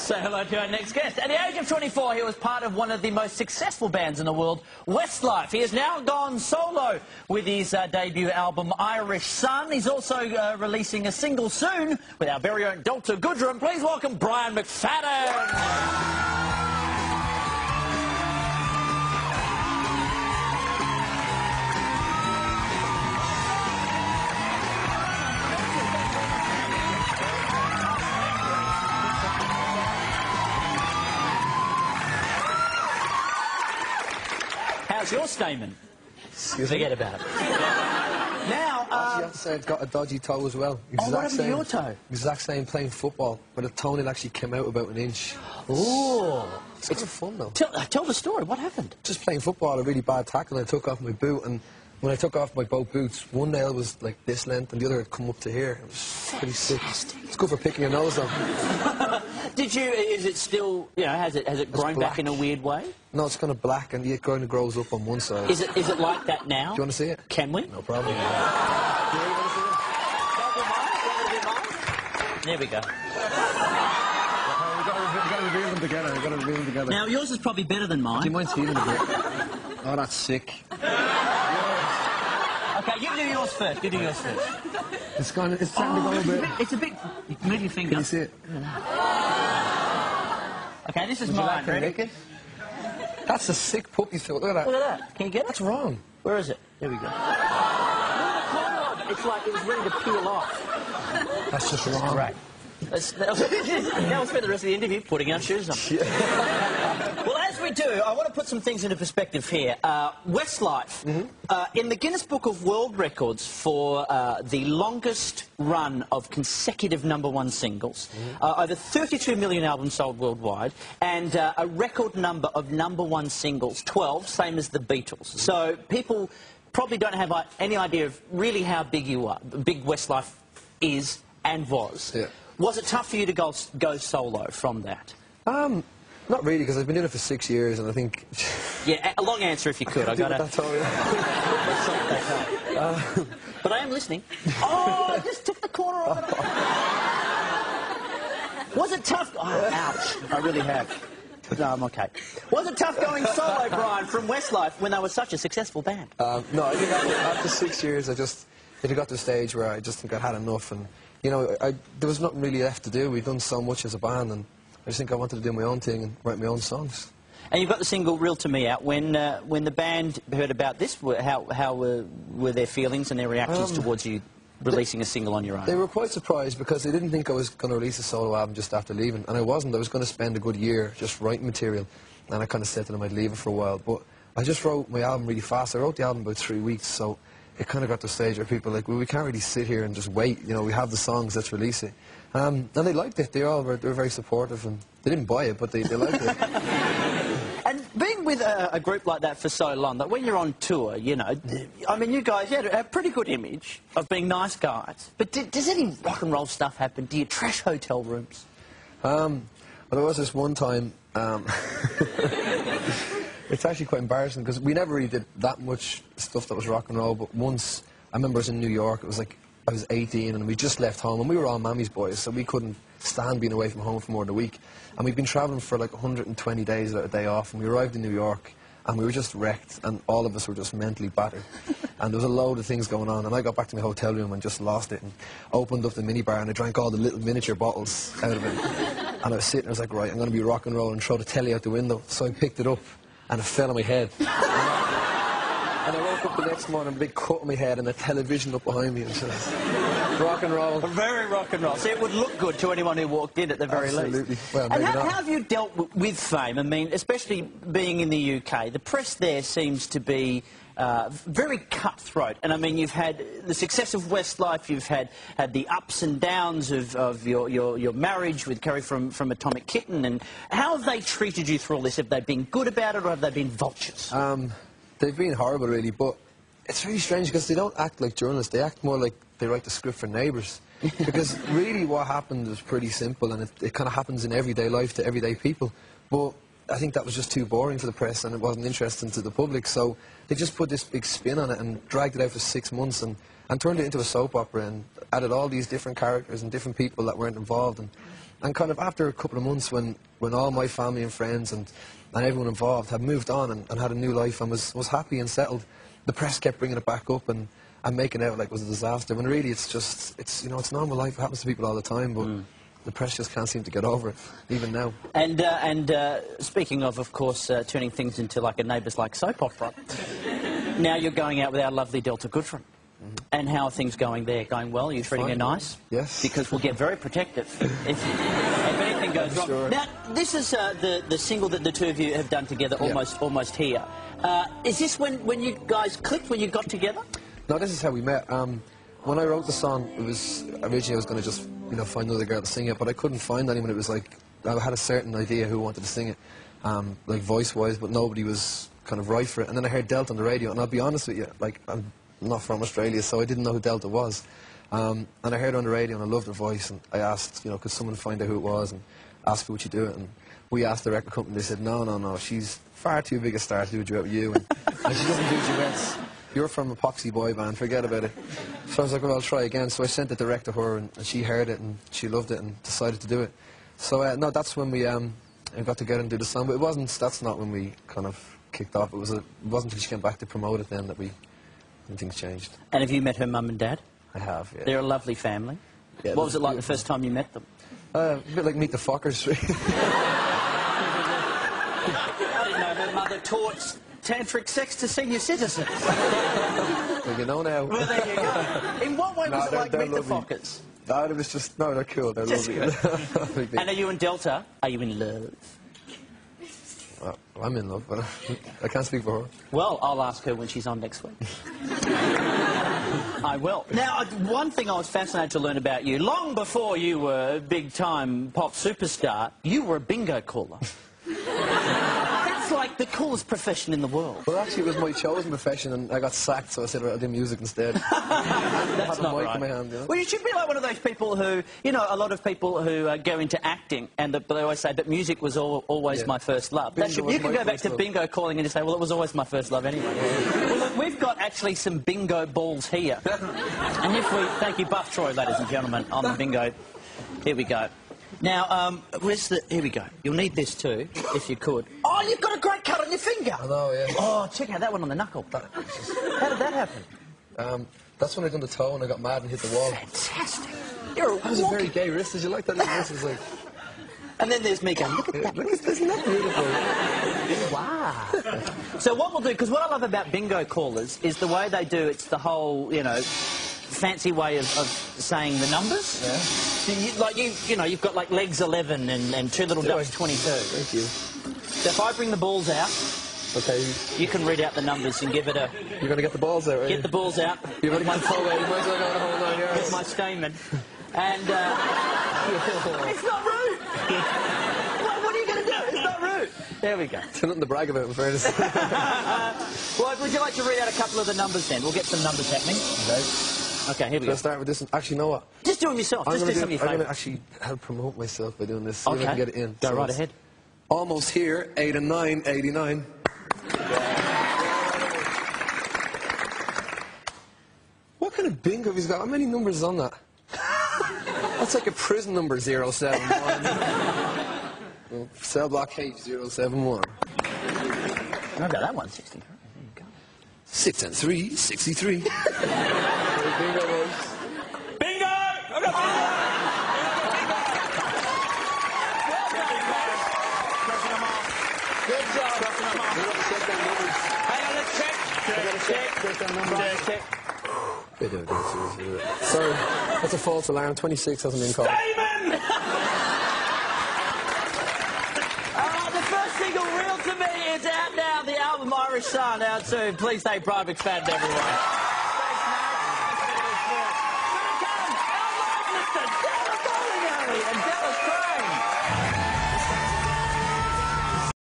Say hello to our next guest. At the age of 24, he was part of one of the most successful bands in the world, Westlife. He has now gone solo with his debut album, Irish Sun. He's also releasing a single soon with our very own Delta Goodrum. Please welcome Brian McFadden. How's your statement? Forget about it. Now, I have to say it's got a dodgy toe as well. What happened to your toe? Exact same playing football, but the toenail actually came out about an inch. Oh, it's kind of fun though. Tell the story. What happened? Just playing football, a really bad tackle, and I took off my boot, and when I took off my both boots, one nail was like this length, and the other had come up to here. It was pretty sick. It's good for picking your nose though. Is it still, you know, has it grown back in a weird way? No, it's kind of black, and it kind of grows up on one side. Is it like that now? Do you want to see it? Can we? No problem. There we go. We've got to reveal them together. We've got to reveal them together. Now, yours is probably better than mine. Do you mind feeling a bit? Oh, that's sick. Okay, you do yours first. You do yours first. It's starting to go a bit. It's a bit... Move your finger. Can you see it? Okay, this is mine. Ready? That's a sick puppy foot. Look at that. Look at that. Can you get it? What's wrong? Where is it? There we go. It's like it was ready to peel off. That's just wrong. Right. Now we'll spend the rest of the interview putting our shoes on. Well, as we do, I want to put some things into perspective here. Westlife, in the Guinness Book of World Records for the longest run of consecutive #1 singles, over 32 million albums sold worldwide, and a record number of #1 singles, 12, same as the Beatles. So people probably don't have any idea of really how big you are, big Westlife is and was. Yeah. Was it tough for you to go solo from that? Not really, because I've been doing it for 6 years, and I think... Yeah, a long answer if you could. I got it. But I am listening. Oh, I just took the corner of it. Was it tough? Oh, ouch. I really have. No, I'm okay. Was it tough going solo, Brian, from Westlife when they were such a successful band? No, I think after 6 years, it got to a stage where I just think I'd had enough, and, you know, there was nothing really left to do. We'd done so much as a band, and I just think I wanted to do my own thing and write my own songs. And you've got the single Real to Me out. When the band heard about this, how were their feelings and their reactions towards you releasing a single on your own? They were quite surprised, because they didn't think I was going to release a solo album just after leaving, and I wasn't. I was going to spend a good year just writing material, and I kind of said to them I'd leave it for a while. But I just wrote my album really fast. I wrote the album about 3 weeks, so it kind of got to the stage where people were like, well, we can't really sit here and just wait. You know, we have the songs, let's release it. And they liked it. They were very supportive, and they didn't buy it, but they liked it. And being with a group like that for so long, that when you're on tour, you know, I mean, you guys had a pretty good image of being nice guys. But does any rock and roll stuff happen? Do you trash hotel rooms? Well, there was this one time... It's actually quite embarrassing, because we never really did that much stuff that was rock and roll, but once, I remember I was in New York, it was like, I was 18, and we just left home, and we were all Mammy's boys, so we couldn't stand being away from home for more than a week. And we'd been travelling for like 120 days without a day off, and we arrived in New York, and we were just wrecked, and all of us were just mentally battered. And there was a load of things going on, and I got back to my hotel room and just lost it, and opened up the minibar, and I drank all the little miniature bottles out of it. And I was sitting, I was like, right, I'm going to be rock and roll and throw the telly out the window. So I picked it up, and it fell on my head. And I woke up the next morning, a big cut on my head, and a television up behind me, and so rock and roll. Very rock and roll. So it would look good to anyone who walked in at the very least. Absolutely. Well, and how have you dealt with fame? I mean, especially being in the UK, the press there seems to be very cutthroat. And I mean, you've had the success of Westlife, you've had the ups and downs of your marriage with Kerry from Atomic Kitten, and how have they treated you through all this? Have they been good about it, or have they been vultures? They've been horrible, really, but it's very strange, because they don't act like journalists. They act more like they write the script for Neighbours. Because really what happened was pretty simple, and it kind of happens in everyday life to everyday people. But I think that was just too boring for the press, and it wasn't interesting to the public, so they just put this big spin on it and dragged it out for 6 months and turned it into a soap opera and added all these different characters and different people that weren't involved. And And kind of after a couple of months when all my family and friends and everyone involved had moved on and had a new life and was happy and settled, the press kept bringing it back up and making it out like it was a disaster, when really it's normal life. It happens to people all the time, but the press just can't seem to get over it, even now. And speaking of course, turning things into like a Neighbours Like soap opera, now you're going out with our lovely Delta Goodfriend. And how are things going there? Going well? Are you treating her nice? Yes. Because we'll get very protective if anything goes wrong. Sure. Now, this is the single that the two of you have done together, almost here. Is this when you guys clicked, when you got together? No, this is how we met. When I wrote the song, it was originally I was going to just find another girl to sing it, but I couldn't find anyone. It was like I had a certain idea who wanted to sing it, like voice-wise, but nobody was kind of right for it. And then I heard Delta on the radio, and I'll be honest with you, like I'm not from Australia, so I didn't know who Delta was. And I heard her on the radio, and I loved her voice, and I asked, could someone find out who it was, and ask her would you do it, and we asked the record company. They said, no, she's far too big a star to do a duet with you, and she doesn't do duets. You're from a poxy boy band, forget about it. So I was like, well, I'll try again. So I sent it direct to her, and she heard it, and she loved it, and decided to do it. So, no, that's when we got together and do the song, but that's not when we kind of kicked off. It wasn't until she came back to promote it then that things changed. And have you met her mum and dad? I have, yeah. They're a lovely family. Yeah, what was it like the first time you met them? A bit like Meet the Fockers. I didn't know her mother taught tantric sex to senior citizens. Well, you know now. Well, there you go. In what way was it like Meet the Fockers? No, it was just, no, they're cool, they're lovely. And are you and Delta, are you in love? Well, I'm in love, but I can't speak for her. Well, I'll ask her when she's on next week. I will. Now, one thing I was fascinated to learn about you, long before you were a big-time pop superstar, you were a bingo caller. That's like the coolest profession in the world. Well, actually, it was my chosen profession, and I got sacked, so I said, I'll do music instead. That's not right. In my hand, Well, you should be like one of those people who, a lot of people who go into acting, and they always say, but music was always my first love. You can go back to bingo calling and just say, well, it was always my first love anyway. Well, look, we've got actually some bingo balls here. And if we... Thank you, Buff Troy, ladies and gentlemen, on the bingo. Here we go. Now, where's the... Here we go. You'll need this too, if you could. Oh, you've got a great cut on your finger! I know, yeah. Oh, check out that one on the knuckle. How did that happen? That's when I done the toe and I got mad and hit the wall. Fantastic. That was a very gay wrist. Did you like that little wrist? It was like... And then there's me going, look at that. Look at this, isn't that beautiful? Wow. So what we'll do, because what I love about bingo callers is the way they do, it's the whole, fancy way of saying the numbers. Yeah. So you've got like legs 11 and two little ducks 22. Thank you. So if I bring the balls out, okay, you can read out the numbers and give it a... You're going to get the balls out, right? Get the balls out. You've already got the toe out. You might as well go the whole 9 yards. With my stamen. And, it's not rude! What are you going to do? It's not rude. There we go. There's nothing to brag about, in fairness. Well, would you like to read out a couple of the numbers then? We'll get some numbers happening. Okay. Okay, here we go. Let's start with this one. Actually, you know what? Just do them yourself. Just do some of your I'm going favourites. to actually help promote myself by doing this. See Okay. if I can get it in. Go So right it's ahead. Almost here, 8 and 9, 89. What kind of bingo have you got? How many numbers is on that? That's like a prison number, 071. Cell block H, 071. How about that one? 63. There you go. 6 and 3, 63. Bingo, boys. Bingo! I've got bingo! Good job. Hang on, let's check. Check. Sorry, that's a false alarm. 26 hasn't been called. Damon! The first single, Real to Me, is out now. The album Irish Sun, out soon. Please say Private McFadden, everyone.